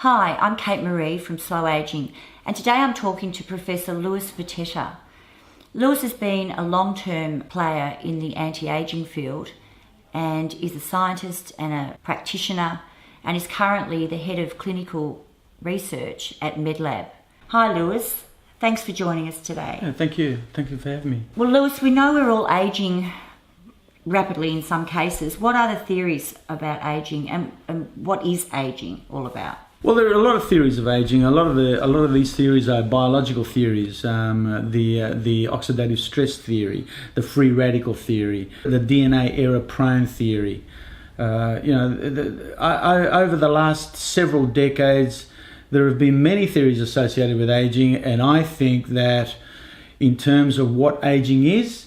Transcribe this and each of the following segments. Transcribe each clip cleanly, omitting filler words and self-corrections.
Hi, I'm Kate Marie from Slow Aging, and today I'm talking to Professor Luis Vitetta. Luis has been a long-term player in the anti-aging field and is a scientist and a practitioner and is currently the head of clinical research at MedLab. Hi Luis, thanks for joining us today. Yeah, thank you for having me. Well Luis, we know we're all aging rapidly in some cases. What are the theories about aging and what is aging all about? Well, there are a lot of theories of aging. A lot of these theories are biological theories. The oxidative stress theory, the free radical theory, the DNA error prone theory. Over the last several decades, there have been many theories associated with aging, and I think that in terms of what aging is,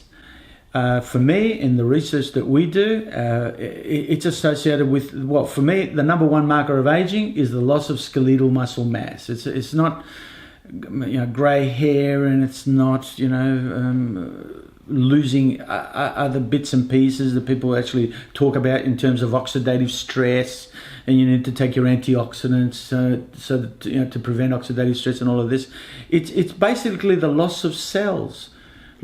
for me, in the research that we do, it's associated with, well, for me, the number one marker of aging is the loss of skeletal muscle mass. It's not, grey hair, and it's not, losing other bits and pieces that people actually talk about in terms of oxidative stress, and you need to take your antioxidants so that, to prevent oxidative stress and all of this. It's basically the loss of cells,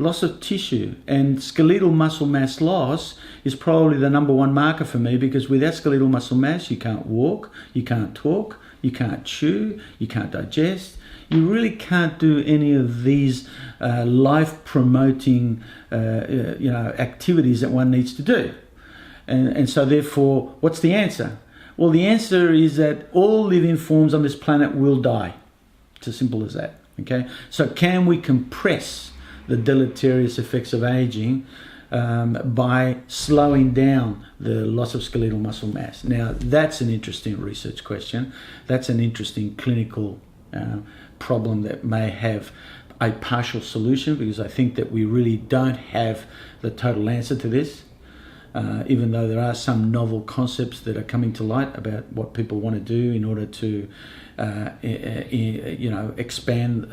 loss of tissue, and skeletal muscle mass loss is probably the number one marker for me, because without skeletal muscle mass, you can't walk, you can't talk, you can't chew, you can't digest. You really can't do any of these life-promoting, activities that one needs to do. And so therefore, what's the answer? Well, the answer is that all living forms on this planet will die. It's as simple as that, okay? So can we compress the deleterious effects of aging by slowing down the loss of skeletal muscle mass? Now, that's an interesting research question. That's an interesting clinical problem that may have a partial solution, because I think that we really don't have the total answer to this, even though there are some novel concepts that are coming to light about what people want to do in order to expand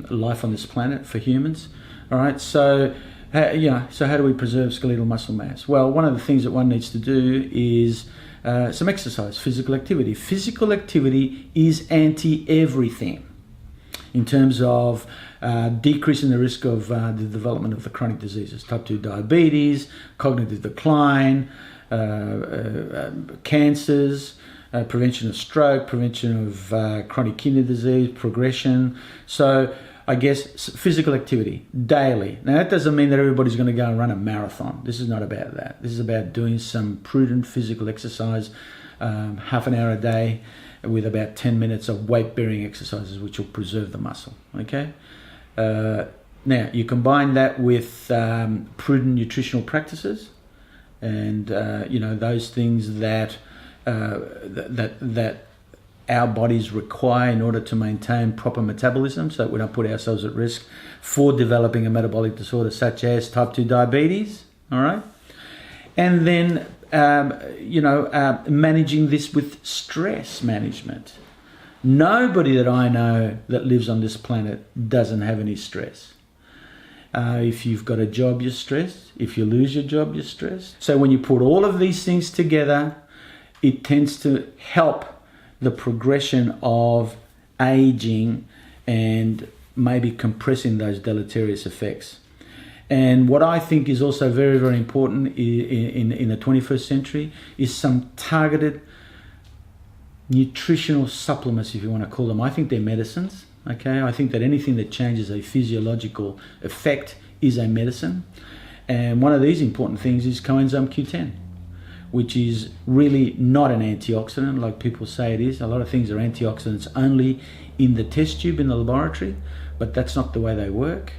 life on this planet for humans. All right, so how do we preserve skeletal muscle mass? Well, one of the things that one needs to do is some exercise, physical activity. Physical activity is anti-everything in terms of decreasing the risk of the development of the chronic diseases, type 2 diabetes, cognitive decline, cancers, prevention of stroke, prevention of chronic kidney disease, progression. So I guess physical activity daily. Now that doesn't mean that everybody's going to go and run a marathon. This is not about that. This is about doing some prudent physical exercise, half an hour a day, with about 10 minutes of weight-bearing exercises, which will preserve the muscle. Okay. Now you combine that with prudent nutritional practices, and those things that our bodies require in order to maintain proper metabolism, so that we don't put ourselves at risk for developing a metabolic disorder such as type 2 diabetes. All right, and then managing this with stress management. Nobody that I know that lives on this planet doesn't have any stress. If you've got a job, you're stressed. If you lose your job, you're stressed. So when you put all of these things together, it tends to help the progression of aging and maybe compressing those deleterious effects. And what I think is also very, very important in the 21st century is some targeted nutritional supplements, if you want to call them. I think they're medicines, okay? I think that anything that changes a physiological effect is a medicine. And one of these important things is coenzyme Q10, which is really not an antioxidant like people say it is. A lot of things are antioxidants only in the test tube in the laboratory, but that's not the way they work.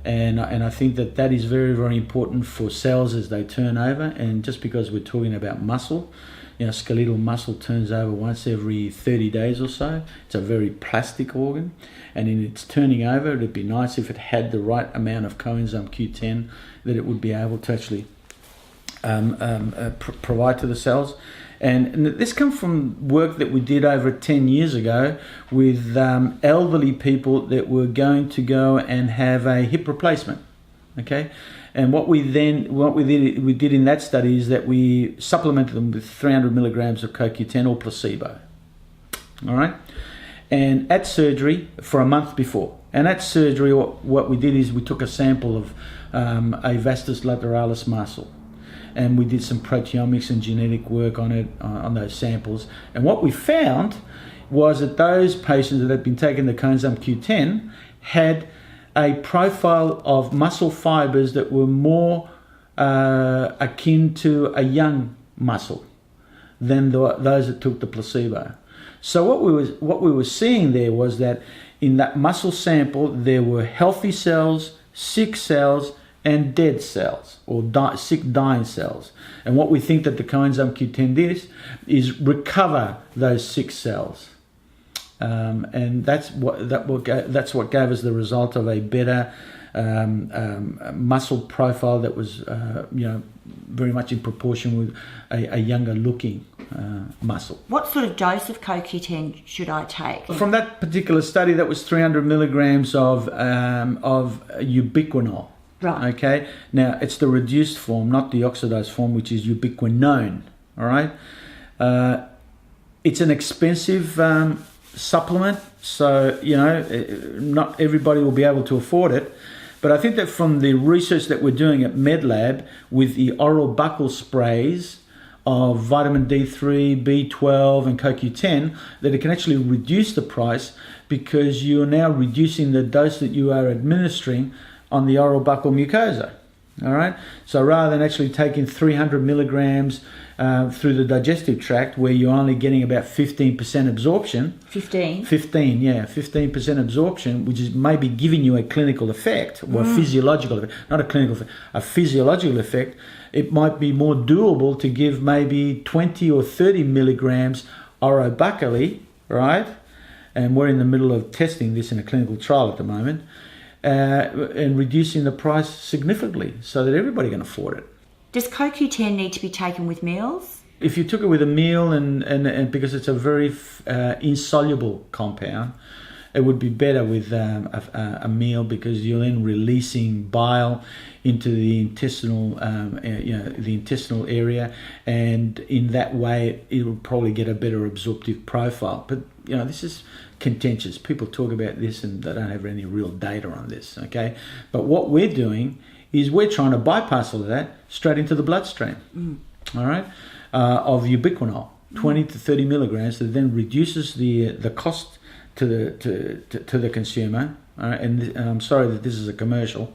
And I think that is very, very important for cells as they turn over. And just because we're talking about muscle, skeletal muscle turns over once every 30 days or so. It's a very plastic organ, and in its turning over, it'd be nice if it had the right amount of coenzyme Q10 that it would be able to actually provide to the cells. And this comes from work that we did over 10 years ago with elderly people that were going to go and have a hip replacement. Okay, and what we did in that study is that we supplemented them with 300 milligrams of CoQ10 or placebo. all right? And at surgery for a month before. And at surgery, what we did is we took a sample of a vastus lateralis muscle, and we did some proteomics and genetic work on it, on those samples. And what we found was that those patients that had been taking the coenzyme Q10 had a profile of muscle fibers that were more akin to a young muscle than those that took the placebo. So what we were seeing there was that in that muscle sample there were healthy cells, sick cells, and dead cells, or sick dying cells. And what we think that the coenzyme Q10 did is recover those sick cells. And that's what gave us the result of a better muscle profile that was, very much in proportion with a younger looking muscle. What sort of dose of CoQ10 should I take? From that particular study, that was 300 milligrams of ubiquinol. Right. Okay. Now it's the reduced form, not the oxidized form, which is ubiquinone. All right. It's an expensive supplement, so not everybody will be able to afford it. But I think that from the research that we're doing at MedLab with the oral buccal sprays of vitamin D3, B12 and CoQ10, that it can actually reduce the price, because you are now reducing the dose that you are administering on the oral buccal mucosa. All right. So rather than actually taking 300 milligrams through the digestive tract, where you're only getting about 15% absorption. 15% absorption, which is maybe giving you a clinical effect, or a physiological effect, not a clinical effect, a physiological effect. It might be more doable to give maybe 20 or 30 milligrams orobuccally, right? And we're in the middle of testing this in a clinical trial at the moment. And reducing the price significantly so that everybody can afford it. Does CoQ10 need to be taken with meals? If you took it with a meal, and because it's a very insoluble compound, it would be better with a meal, because you're then releasing bile into the intestinal, the intestinal area, and in that way it will probably get a better absorptive profile. But this is contentious. People talk about this and they don't have any real data on this. Okay, but what we're doing is we're trying to bypass all of that straight into the bloodstream. All right, of ubiquinol, 20 to 30 milligrams, that then reduces the cost to the consumer. All right, and I'm sorry that this is a commercial,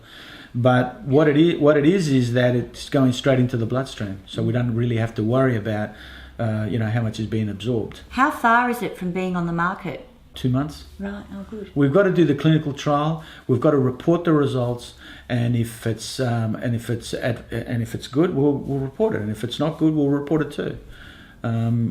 but what it is that it's going straight into the bloodstream, so we don't really have to worry about how much is being absorbed. How far is it from being on the market? 2 months. Right. Oh, good. We've got to do the clinical trial. We've got to report the results, and if it's good, we'll report it, and if it's not good, we'll report it too.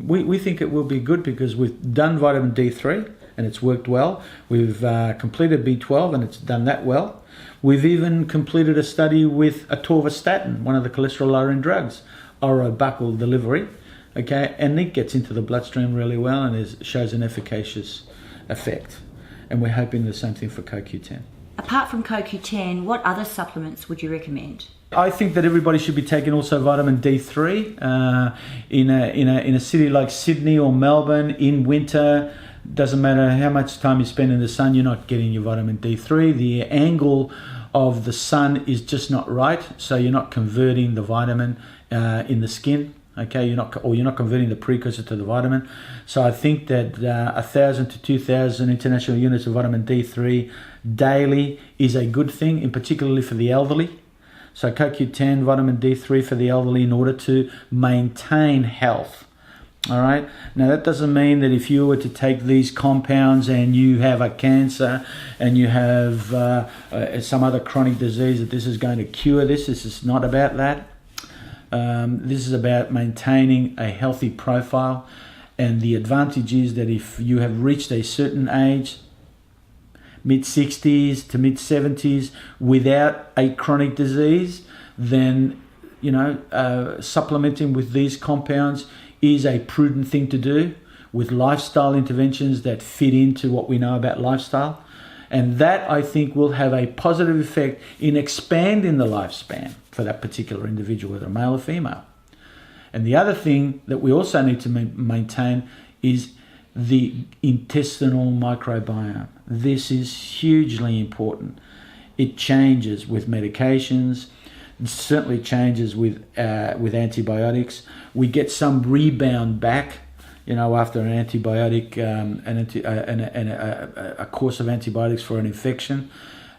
We think it will be good, because we've done vitamin D3 and it's worked well. We've completed B12 and it's done that well. We've even completed a study with atorvastatin, one of the cholesterol lowering drugs, orobuccal delivery. Okay, and it gets into the bloodstream really well and shows an efficacious effect. And we're hoping the same thing for CoQ10. Apart from CoQ10, what other supplements would you recommend? I think that everybody should be taking also vitamin D3 in a city like Sydney or Melbourne in winter. Doesn't matter how much time you spend in the sun, you're not getting your vitamin D3. The angle of the sun is just not right, so you're not converting the vitamin in the skin. Okay, you're not converting the precursor to the vitamin. So I think that 1,000 to 2,000 international units of vitamin D3 daily is a good thing, in particularly for the elderly. So CoQ10, vitamin D3 for the elderly, in order to maintain health. All right. Now that doesn't mean that if you were to take these compounds and you have a cancer and you have some other chronic disease, that this is going to cure this. This is not about that. This is about maintaining a healthy profile, and the advantage is that if you have reached a certain age, mid-60s to mid-70s, without a chronic disease, then supplementing with these compounds is a prudent thing to do, with lifestyle interventions that fit into what we know about lifestyle. And that, I think, will have a positive effect in expanding the lifespan for that particular individual, whether male or female. And the other thing that we also need to maintain is the intestinal microbiome. This is hugely important. It changes with medications. It certainly changes with antibiotics. We get some rebound back, after an antibiotic, a course of antibiotics for an infection.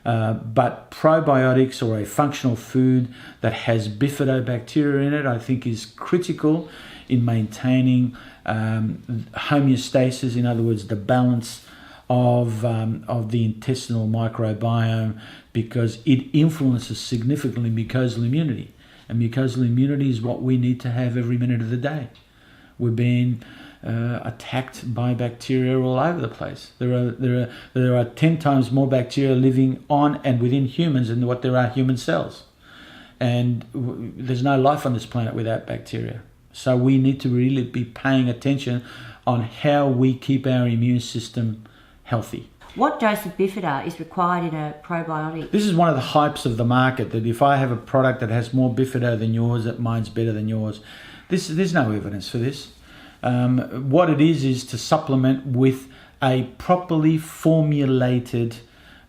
But probiotics, or a functional food that has bifidobacteria in it, I think is critical in maintaining homeostasis. In other words, the balance of the intestinal microbiome, because it influences significantly mucosal immunity, and mucosal immunity is what we need to have every minute of the day. We're being attacked by bacteria all over the place. There are 10 times more bacteria living on and within humans than what there are human cells, and there's no life on this planet without bacteria. So we need to really be paying attention on how we keep our immune system healthy. What dose of bifida is required in a probiotic? This is one of the hypes of the market, that if I have a product that has more bifida than yours, that mine's better than yours. There's no evidence for this. What it is to supplement with a properly formulated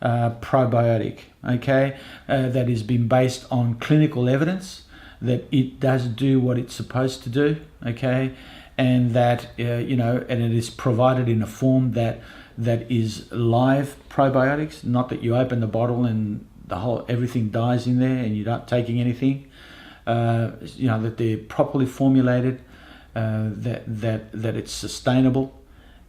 probiotic, okay, that has been based on clinical evidence, that it does do what it's supposed to do, okay, and that and it is provided in a form that is live probiotics, not that you open the bottle and everything dies in there and you're not taking anything. That they're properly formulated, that it's sustainable,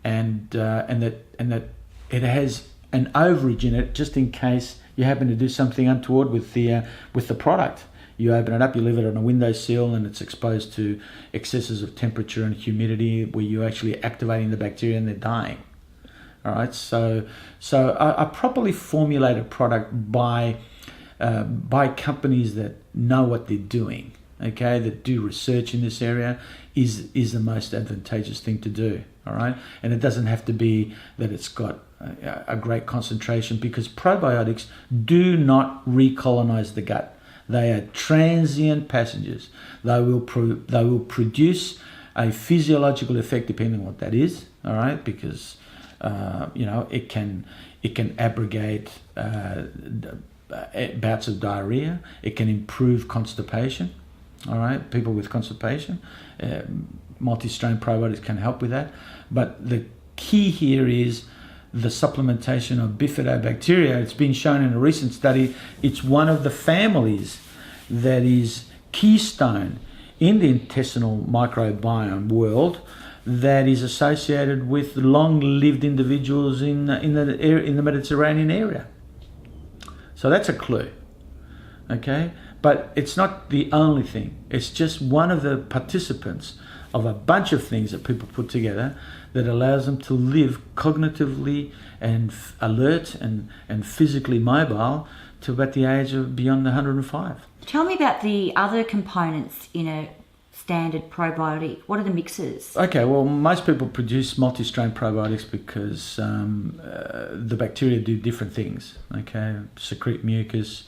and that it has an overage in it, just in case you happen to do something untoward with the product. You open it up, you leave it on a windowsill, and it's exposed to excesses of temperature and humidity, where you're actually activating the bacteria and they're dying. All right, so a properly formulated product by companies that know what they're doing, okay, that do research in this area, is the most advantageous thing to do. All right, and it doesn't have to be that it's got a great concentration, because probiotics do not recolonize the gut. They are transient passengers. They will produce a physiological effect, depending on what that is. All right, because it can abrogate bouts of diarrhea. It can improve constipation. All right, people with constipation, multi-strain probiotics can help with that. But the key here is the supplementation of bifidobacteria. It's been shown in a recent study, it's one of the families that is keystone in the intestinal microbiome world, that is associated with long-lived individuals in the Mediterranean area. So that's a clue, okay? But it's not the only thing. It's just one of the participants of a bunch of things that people put together that allows them to live cognitively and alert and physically mobile to about the age of beyond 105. Tell me about the other components in a standard probiotic. What are the mixes? Okay, well, most people produce multi-strain probiotics because the bacteria do different things, okay? Secrete mucus,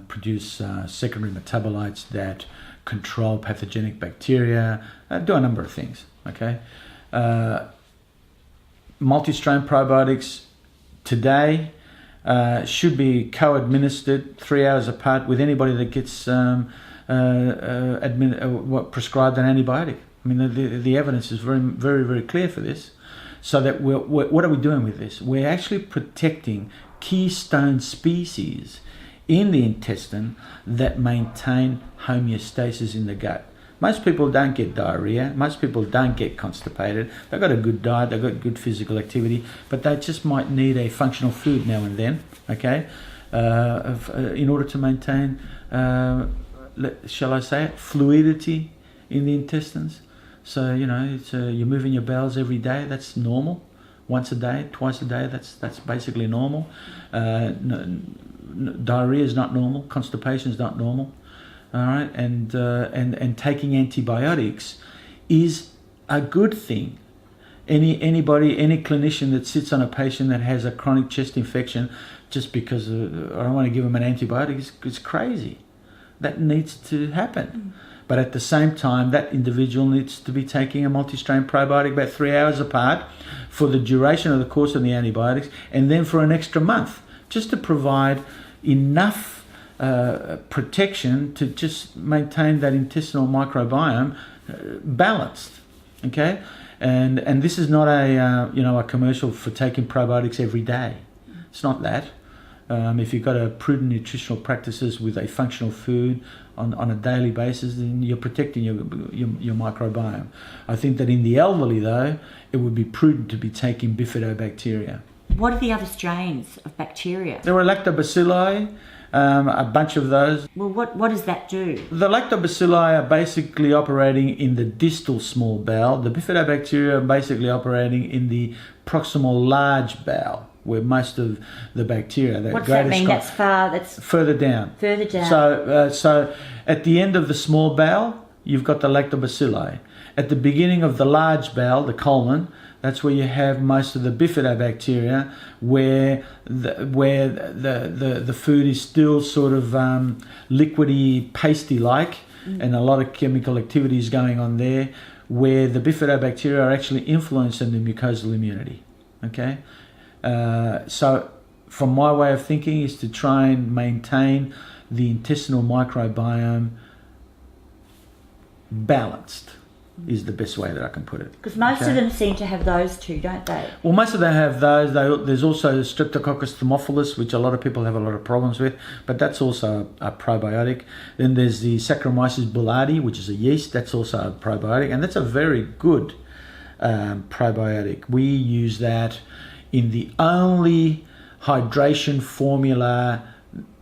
produce secondary metabolites that control pathogenic bacteria, do a number of things, okay? Multi-strain probiotics today should be co-administered 3 hours apart with anybody that gets prescribed an antibiotic. I mean, the evidence is very, very, very clear for this. So that what are we doing with this? We're actually protecting keystone species in the intestine that maintain homeostasis in the gut. Most people don't get diarrhea. Most people don't get constipated. They've got a good diet. They've got good physical activity, but they just might need a functional food now and then, okay, in order to maintain, shall I say it, fluidity in the intestines. So, you're moving your bowels every day. That's normal. Once a day, twice a day, that's basically normal. Diarrhea is not normal. Constipation is not normal. All right, and taking antibiotics is a good thing. Any clinician that sits on a patient that has a chronic chest infection just because I don't want to give them an antibiotic is crazy. That needs to happen. But at the same time, that individual needs to be taking a multistrain probiotic about 3 hours apart for the duration of the course of the antibiotics, and then for an extra month, just to provide enough protection to just maintain that intestinal microbiome balanced. Okay, and this is not a commercial for taking probiotics every day. It's not that. If you've got a prudent nutritional practices with a functional food on a daily basis, then you're protecting your microbiome. I think that in the elderly, though, it would be prudent to be taking bifidobacteria. What are the other strains of bacteria? There are lactobacilli, a bunch of those. Well, what does that do? The lactobacilli are basically operating in the distal small bowel. The bifidobacteria are basically operating in the proximal large bowel, where most of the bacteria, what's that mean? That's further down. Further down. So at the end of the small bowel, you've got the lactobacilli. At the beginning of the large bowel, the colon, that's where you have most of the bifidobacteria, where the food is still sort of liquidy, pasty-like, and a lot of chemical activity is going on there, where the bifidobacteria are actually influencing the mucosal immunity. Okay, so from my way of thinking is to try and maintain the intestinal microbiome balanced. Is the best way that I can put it. Because most of them seem to have those two, don't they? Well, most of them have those. There's also Streptococcus thermophilus, which a lot of people have a lot of problems with, but that's also a probiotic. Then there's the Saccharomyces boulardii, which is a yeast. That's also a probiotic, and that's a very good probiotic. We use that in the only hydration formula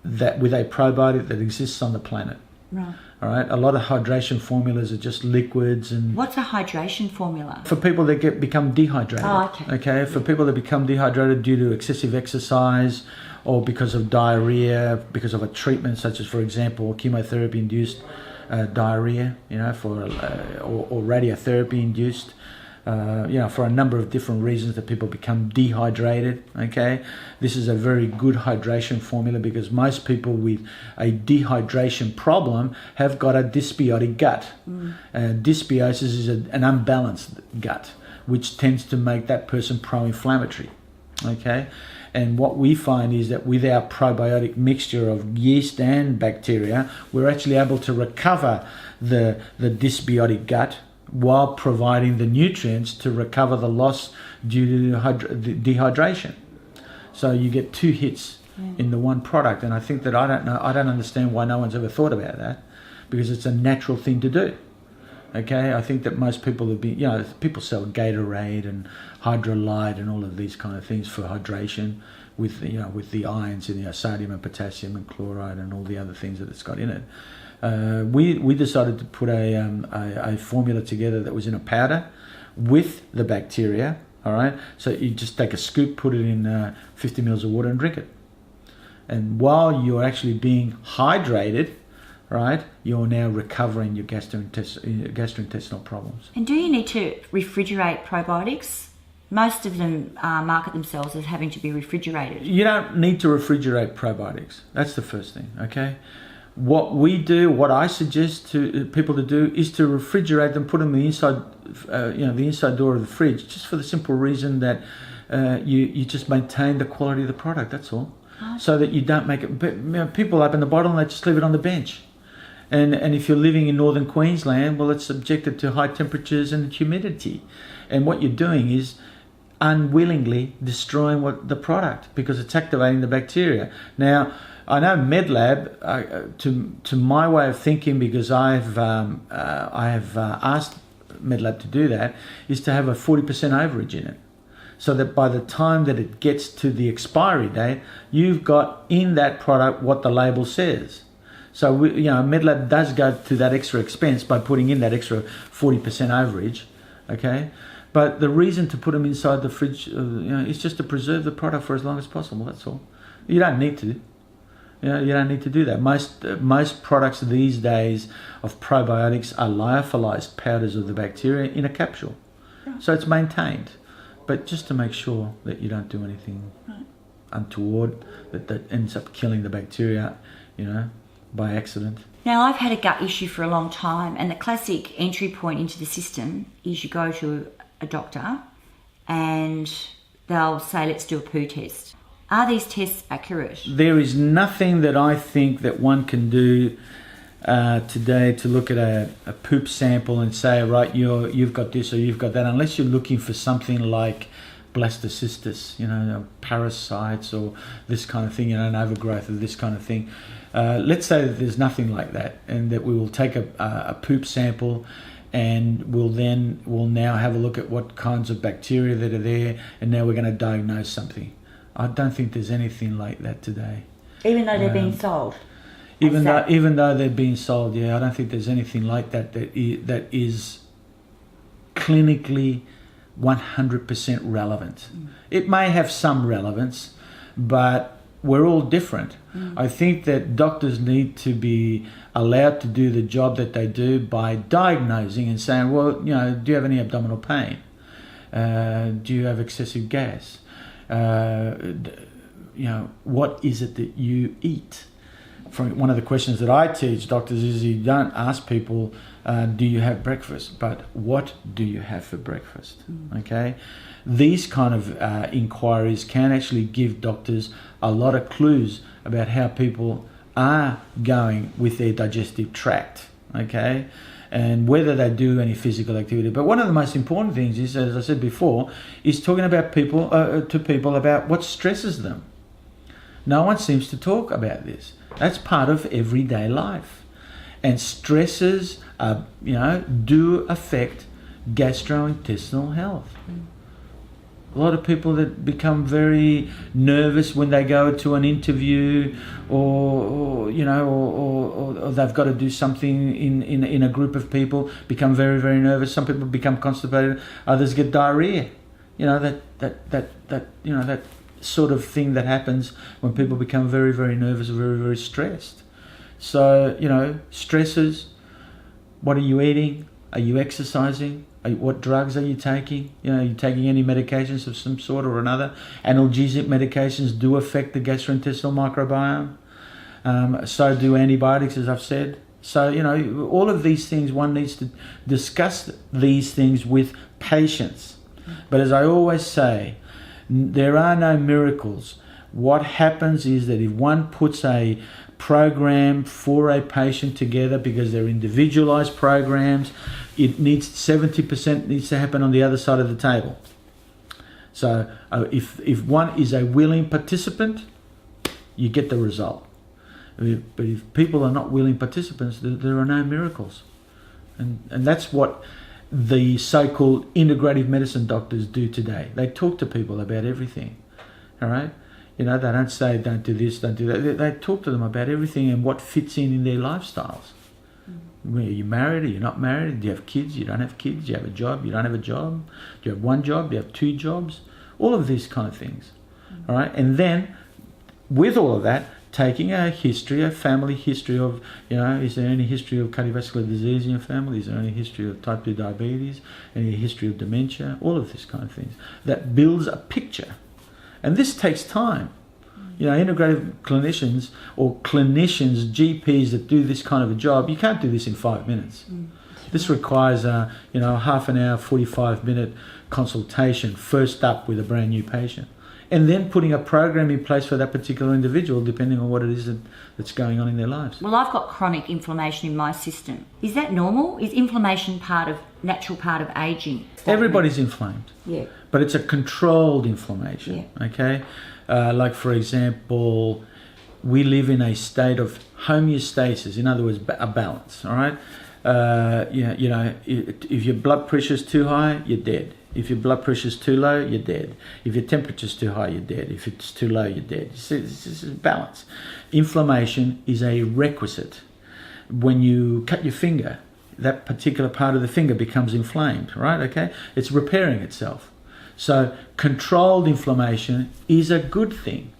that with a probiotic that exists on the planet. Right. All right. A lot of hydration formulas are just liquids and. What's a hydration formula? For people that become dehydrated. Oh, okay. Okay. For people that become dehydrated due to excessive exercise, or because of diarrhea, because of a treatment such as, for example, chemotherapy-induced diarrhea, or radiotherapy-induced. For a number of different reasons that people become dehydrated. Okay, this is a very good hydration formula because most people with a dehydration problem have got a dysbiotic gut. Dysbiosis is an unbalanced gut, which tends to make that person pro-inflammatory. Okay, and what we find is that with our probiotic mixture of yeast and bacteria, we're actually able to recover the dysbiotic gut while providing the nutrients to recover the loss due to dehydration. So you get two hits in the one product, and I think that I don't understand why no one's ever thought about that, because it's a natural thing to do. Okay, I think that most people have been, people sell Gatorade and Hydrolyte and all of these kind of things for hydration with the ions in sodium and potassium and chloride and all the other things that it's got in it. We decided to put a formula together that was in a powder with the bacteria. All right, so you just take a scoop, put it in 50 mils of water, and drink it. And while you're actually being hydrated, right, you're now recovering your gastrointestinal problems. And do you need to refrigerate probiotics? Most of them market themselves as having to be refrigerated. You don't need to refrigerate probiotics. That's the first thing. Okay. What I suggest to people to do is to refrigerate them, put them in the inside, the inside door of the fridge, just for the simple reason that you just maintain the quality of the product. That's all, so that you don't make it. But, people open the bottle and they just leave it on the bench, and if you're living in northern Queensland, well, it's subjected to high temperatures and humidity, and what you're doing is unwillingly destroying the product because it's activating the bacteria. Now, I know MedLab, to my way of thinking, because I have asked MedLab to do that, is to have a 40% overage in it, so that by the time that it gets to the expiry date, you've got in that product what the label says. So MedLab does go to that extra expense by putting in that extra 40% overage, okay. But the reason to put them inside the fridge, is just to preserve the product for as long as possible. That's all. You don't need to. You don't need to do that. Most products these days of probiotics are lyophilized powders of the bacteria in a capsule. Right. So it's maintained. But just to make sure that you don't do anything untoward that ends up killing the bacteria, by accident. Now, I've had a gut issue for a long time, and the classic entry point into the system is you go to a doctor and they'll say, let's do a poo test. Are these tests accurate? There is nothing that I think that one can do today to look at a poop sample and say, right, you've got this or you've got that, unless you're looking for something like blastocystis, parasites or this kind of thing, an overgrowth of this kind of thing. Let's say that there's nothing like that, and that we will take a poop sample, and we'll now have a look at what kinds of bacteria that are there, and now we're going to diagnose something. I don't think there's anything like that today. Even though they're being sold? Even though they're being sold, I don't think there's anything like that that is clinically 100% relevant. It may have some relevance, but we're all different. I think that doctors need to be allowed to do the job that they do by diagnosing and saying, well, do you have any abdominal pain? Do you have excessive gas? What is it that you eat? One of the questions that I teach doctors is you don't ask people, do you have breakfast, but what do you have for breakfast? Okay, these kind of inquiries can actually give doctors a lot of clues about how people are going with their digestive tract, okay, and whether they do any physical activity. But one of the most important things is, as I said before, is talking about people about what stresses them. No one seems to talk about this. That's part of everyday life, and stresses do affect gastrointestinal health. A lot of people that become very nervous when they go to an interview, or they've got to do something in a group of people, become very, very nervous. Some people become constipated. Others get diarrhea. That sort of thing that happens when people become very, very nervous or very, very stressed. So, stresses. What are you eating? Are you exercising? What drugs are you taking? Are you taking any medications of some sort or another? Analgesic medications do affect the gastrointestinal microbiome. So do antibiotics, as I've said. So, all of these things, one needs to discuss these things with patients. But as I always say, there are no miracles. What happens is that if one puts a program for a patient together, because they're individualized programs, it needs 70% needs to happen on the other side of the table. So if one is a willing participant, you get the result. But if people are not willing participants, there are no miracles. And that's what the so-called integrative medicine doctors do today. They talk to people about everything, all right? They don't say, don't do this, don't do that. They talk to them about everything and what fits in their lifestyles. Are you married? Are you not married? Do you have kids? You don't have kids? Do you have a job? You don't have a job? Do you have one job? Do you have two jobs? All of these kind of things, all right? And then, with all of that, taking a family history of, is there any history of cardiovascular disease in your family? Is there any history of type 2 diabetes? Any history of dementia? All of these kind of things. That builds a picture. And this takes time. Integrative clinicians or clinicians, GPs that do this kind of a job, you can't do this in 5 minutes. This requires a half an hour, 45-minute consultation first up with a brand new patient. And then putting a program in place for that particular individual, depending on what it is that's going on in their lives. Well, I've got chronic inflammation in my system. Is that normal? Is inflammation natural part of aging? Everybody's inflamed. Yeah. But it's a controlled inflammation, okay? Like, for example, we live in a state of homeostasis, in other words, a balance, all right? If your blood pressure's too high, you're dead. If your blood pressure's too low, you're dead. If your temperature's too high, you're dead. If it's too low, you're dead. This is balance. Inflammation is a requisite. When you cut your finger, that particular part of the finger becomes inflamed, right? Okay? It's repairing itself. So controlled inflammation is a good thing,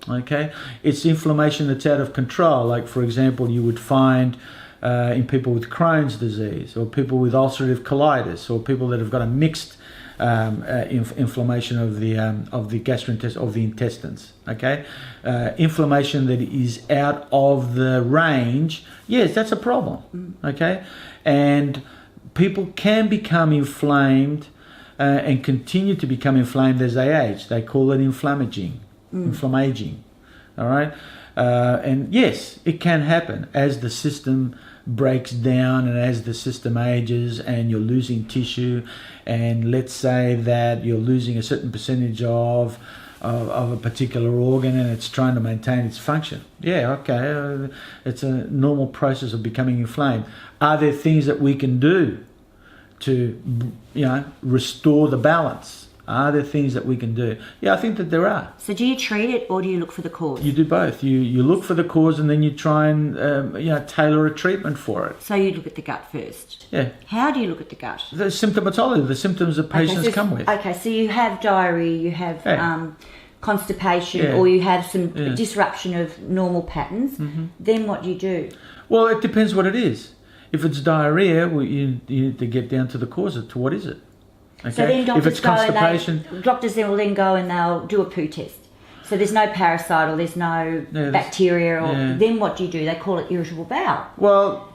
okay? It's inflammation that's out of control. Like, for example, you would find in people with Crohn's disease, or people with ulcerative colitis, or people that have got a mixed inflammation of the of the intestines. Okay, inflammation that is out of the range, yes, that's a problem. Okay, and people can become inflamed and continue to become inflamed as they age. They call it inflammaging. All right, and yes, it can happen as the system breaks down and as the system ages and you're losing tissue, and let's say that you're losing a certain percentage of a particular organ and it's trying to maintain its function. Yeah, okay, it's a normal process of becoming inflamed. Are there things that we can do to, restore the balance? Are there things that we can do? Yeah, I think that there are. So do you treat it or do you look for the cause? You do both. You look for the cause and then you try and tailor a treatment for it. So you look at the gut first? Yeah. How do you look at the gut? The symptomatology, the symptoms that patients come with. Okay, so you have diarrhea, you have constipation, or you have some disruption of normal patterns. Then what do you do? Well, it depends what it is. If it's diarrhea, you need to get down to the cause of to what is it. Okay. So then doctors if it's constipation, doctors then will go and they'll do a poo test. So there's no parasite or there's no bacteria, or then what do you do? They call it irritable bowel. Well,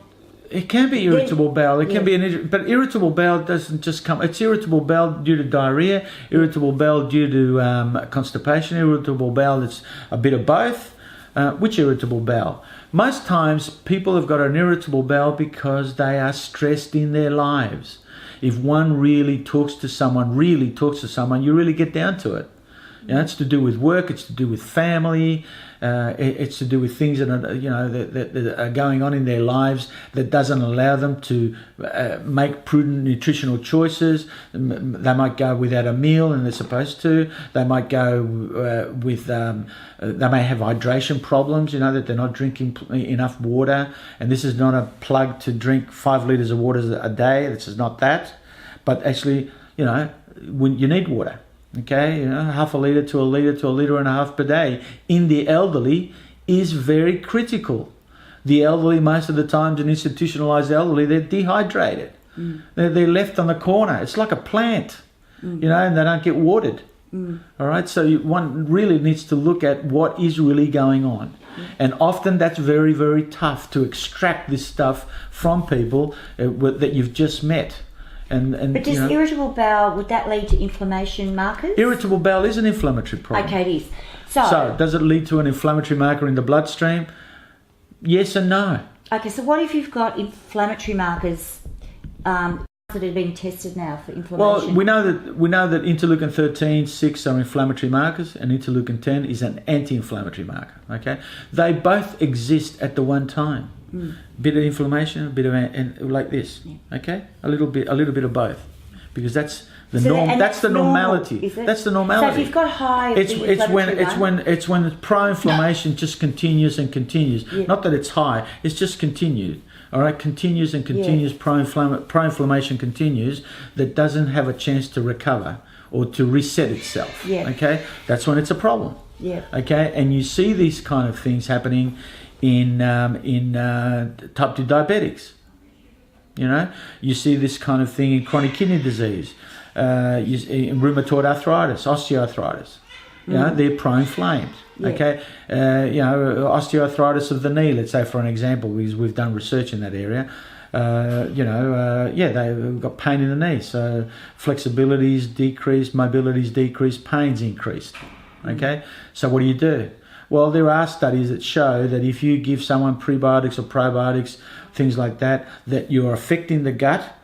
it can be irritable bowel. It can be but irritable bowel doesn't just come. It's irritable bowel due to diarrhea, irritable bowel due to constipation, irritable bowel that's a bit of both. Which irritable bowel? Most times people have got an irritable bowel because they are stressed in their lives. If one really talks to someone, you really get down to it. It's to do with work, it's to do with family, it's to do with things that are, that are going on in their lives that doesn't allow them to make prudent nutritional choices. They might go without a meal and they're supposed to. They might go they may have hydration problems, that they're not drinking enough water. And this is not a plug to drink 5 litres of water a day. This is not that. But actually, when you need water. Okay, half a litre to a litre and a half per day in the elderly is very critical. The elderly, most of the times, an institutionalised elderly, they're dehydrated. They're left on the corner. It's like a plant, and they don't get watered. All right, so one really needs to look at what is really going on. And often that's very, very tough to extract this stuff from people that you've just met. But does irritable bowel, would that lead to inflammation markers? Irritable bowel is an inflammatory problem. Okay, it is. So does it lead to an inflammatory marker in the bloodstream? Yes and no. Okay, so what if you've got inflammatory markers that have been tested now for inflammation? Well, we know that interleukin 13, 6 are inflammatory markers, and interleukin 10 is an anti-inflammatory marker. Okay, they both exist at the one time. Bit of inflammation, a bit of like this. Okay, a little bit of both, because that's the norm. That's the normality. That's the normality. So if you've got high, it's when the pro-inflammation just continues and continues. Yeah. Not that it's high; it's just continued. All right, continues and continues. Pro-inflammation continues. That doesn't have a chance to recover or to reset itself. Yeah. Okay, that's when it's a problem. Yeah. Okay, and you see these kind of things happening in type 2 diabetics. You see this kind of thing in chronic kidney disease, in rheumatoid arthritis, osteoarthritis. They're pro-inflamed. Yeah. Okay, osteoarthritis of the knee, let's say, for an example, because we've done research in that area. They've got pain in the knee, so flexibility's decreased, mobility's decreased, pain's increased. Okay, so what do? Well, there are studies that show that if you give someone prebiotics or probiotics, things like that, that you're affecting the gut,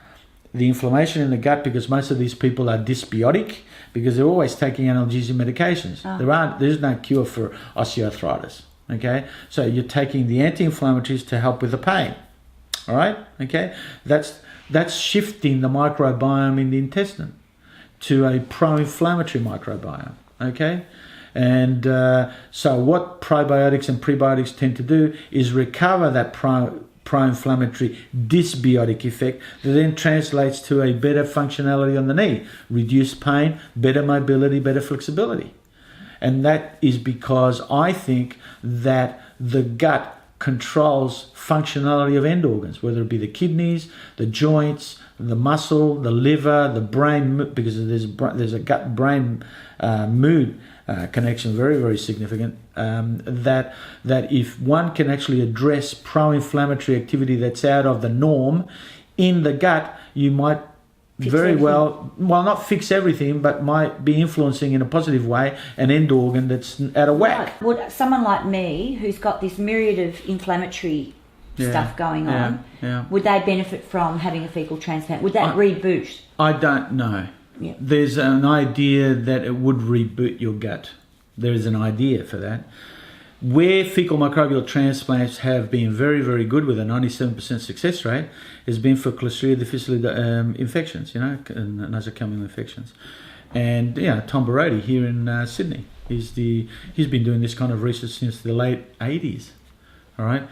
the inflammation in the gut, because most of these people are dysbiotic because they're always taking analgesic medications. There's no cure for osteoarthritis. Okay, so you're taking the anti-inflammatories to help with the pain. All right, okay, that's shifting the microbiome in the intestine to a pro-inflammatory microbiome. Okay. And so what probiotics and prebiotics tend to do is recover that pro-inflammatory dysbiotic effect that then translates to a better functionality on the knee, reduced pain, better mobility, better flexibility. And that is because I think that the gut controls functionality of end organs, whether it be the kidneys, the joints, the muscle, the liver, the brain, because there's a gut-brain mood connection, very, very significant, that if one can actually address pro-inflammatory activity that's out of the norm in the gut, you might not fix everything, but might be influencing in a positive way an end organ that's out of whack. Right. Would someone like me, who's got this myriad of inflammatory stuff going on, would they benefit from having a fecal transplant? Would that reboot? I don't know. Yeah. There's an idea that it would reboot your gut. There is an idea for that. Where fecal microbial transplants have been very, very good with a 97% success rate has been for Clostridia difficile infections, and nosocomial infections. And Tom Barodi here in Sydney, he's been doing this kind of research since the late 80s. All right.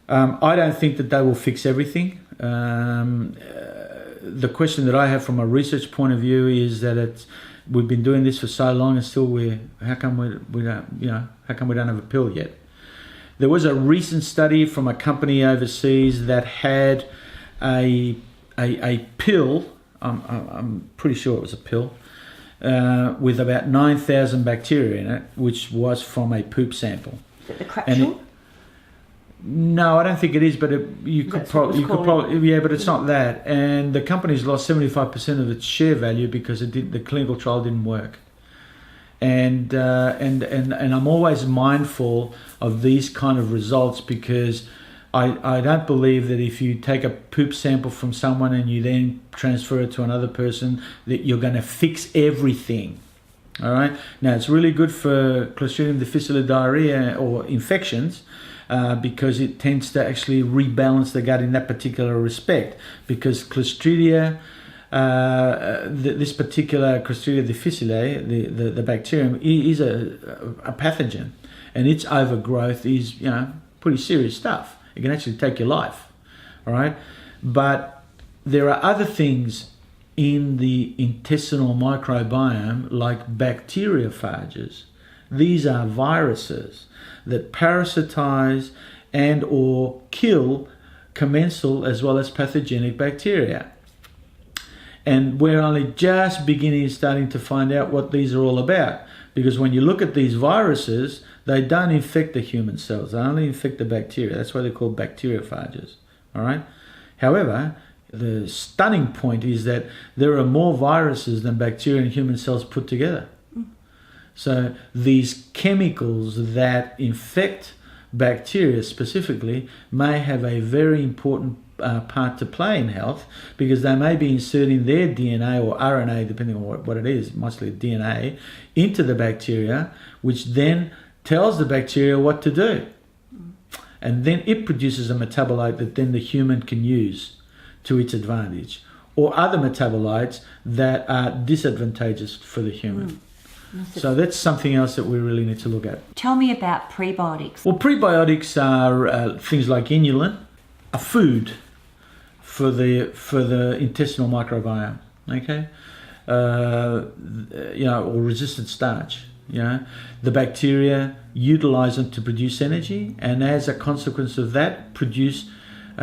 I don't think that they will fix everything. The question that I have from a research point of view is that we've been doing this for so long and still how come we don't have a pill yet? There was a recent study from a company overseas that had a pill, I'm pretty sure it was a pill, with about 9,000 bacteria in it, which was from a poop sample. Is it the crapsule? No, I don't think it is, but you could probably, but it's not that. And the company's lost 75% of its share value because the clinical trial didn't work. And I'm always mindful of these kind of results because I don't believe that if you take a poop sample from someone and you then transfer it to another person that you're going to fix everything. All right. Now it's really good for Clostridium difficile diarrhea or infections. Because it tends to actually rebalance the gut in that particular respect. Because Clostridia, this particular Clostridia difficile, the bacterium, is a pathogen, and its overgrowth is pretty serious stuff. It can actually take your life. All right, but there are other things in the intestinal microbiome like bacteriophages. These are viruses that parasitize and or kill commensal as well as pathogenic bacteria. And we're only just starting to find out what these are all about. Because when you look at these viruses, they don't infect the human cells. They only infect the bacteria. That's why they're called bacteriophages. All right. However, the stunning point is that there are more viruses than bacteria and human cells put together. So these chemicals that infect bacteria specifically may have a very important part to play in health because they may be inserting their DNA or RNA, depending on what it is, mostly DNA, into the bacteria, which then tells the bacteria what to do. And then it produces a metabolite that then the human can use to its advantage, or other metabolites that are disadvantageous for the human. So that's something else that we really need to look at. Tell me about prebiotics. Well, prebiotics are things like inulin, a food for the intestinal microbiome. Okay, or resistant starch. The bacteria utilize them to produce energy, and as a consequence of that, produce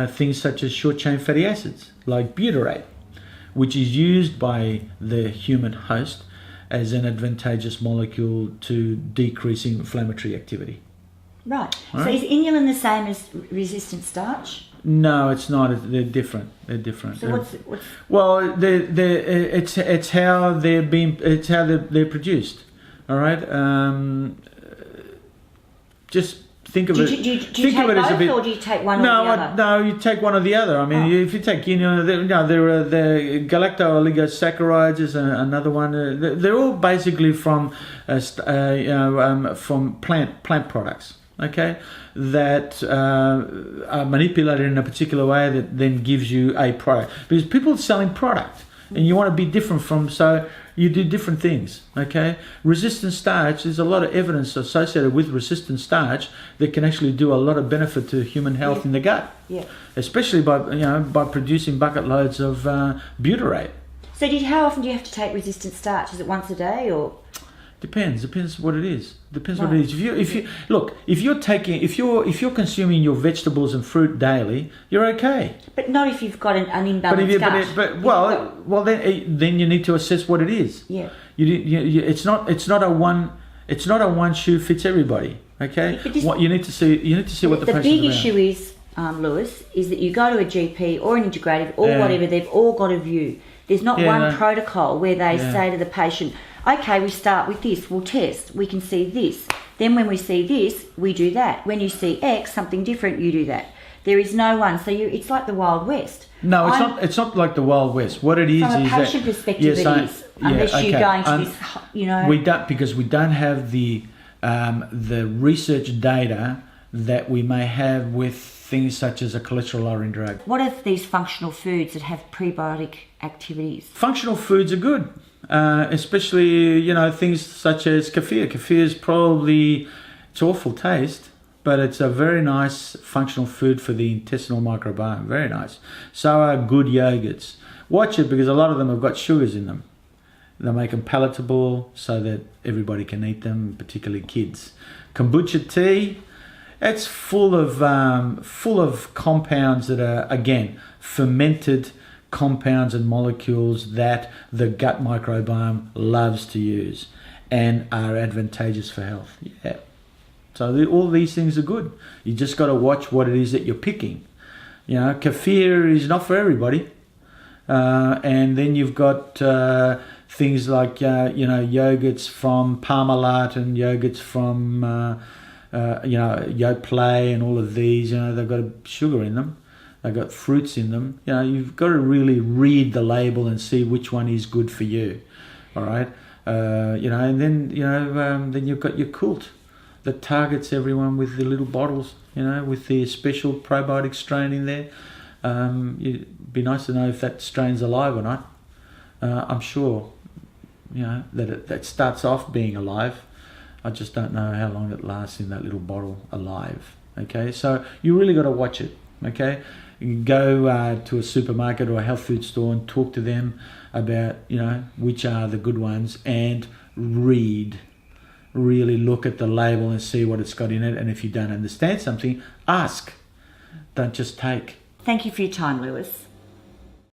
things such as short-chain fatty acids like butyrate, which is used by the human host as an advantageous molecule to decreasing inflammatory activity. Right. So is inulin the same as resistant starch? No, it's not. They're different. So what's well, it's how they're produced. All right. Just think of it. Do you take both, or do you take one or the other? No, you take one or the other. I mean, if you take inulin, there are the galacto-oligosaccharides is another one. They're all basically from plant products. Okay, that are manipulated in a particular way that then gives you a product. Because people are selling product, and you want to be different from so. You do different things, okay? Resistant starch, there's a lot of evidence associated with resistant starch that can actually do a lot of benefit to human health in the gut. Yeah. Especially by producing bucket loads of butyrate. So how often do you have to take resistant starch? Is it once a day or? Depends what it is. Depends what Right. it is. If you're consuming your vegetables and fruit daily, you're okay. But not if you've got an But imbalanced gut. well, then you need to assess what it is. Yeah. It's not a one shoe fits everybody. Okay. But this- What you need to see what the The patient's big about. issue is, Lewis, is that you go to a GP or an integrative or Yeah. whatever, they've all got a view. There's not Yeah, one no. protocol where they Yeah. say to the patient, okay, we start with this, we'll test, we can see this. Then when we see this, we do that. When you see X, something different, you do that. There is no one. So it's like the Wild West. No, it's not like the Wild West. What it is From a is patient that, perspective, yes, it is. Unless you're going to this, you know. We don't have the research data that we may have with things such as a cholesterol-lowering drug. What are these functional foods that have prebiotic activities? Functional foods are good, especially things such as kefir. Kefir is probably it's awful taste, but it's a very nice functional food for the intestinal microbiome. Very nice. So are good yogurts. Watch it because a lot of them have got sugars in them. They make them palatable so that everybody can eat them, particularly kids. Kombucha tea, it's full of compounds that are, again, fermented compounds and molecules that the gut microbiome loves to use and are advantageous for health. Yeah. So all these things are good. You just got to watch what it is that you're picking. Kefir is not for everybody. And then you've got things like yogurts from Parmalat and yogurts from Yoplait and all of these. They've got sugar in them. They've got fruits in them. You've got to really read the label and see which one is good for you. All right. And then you've got your Cult that targets everyone with the little bottles. With the special probiotic strain in there. It'd be nice to know if that strain's alive or not. I'm sure, that starts off being alive. I just don't know how long it lasts in that little bottle alive. Okay, so you really got to watch it. Okay, you go to a supermarket or a health food store and talk to them about which are the good ones and read. Really look at the label and see what it's got in it. And if you don't understand something, ask. Don't just take. Thank you for your time, Lewis.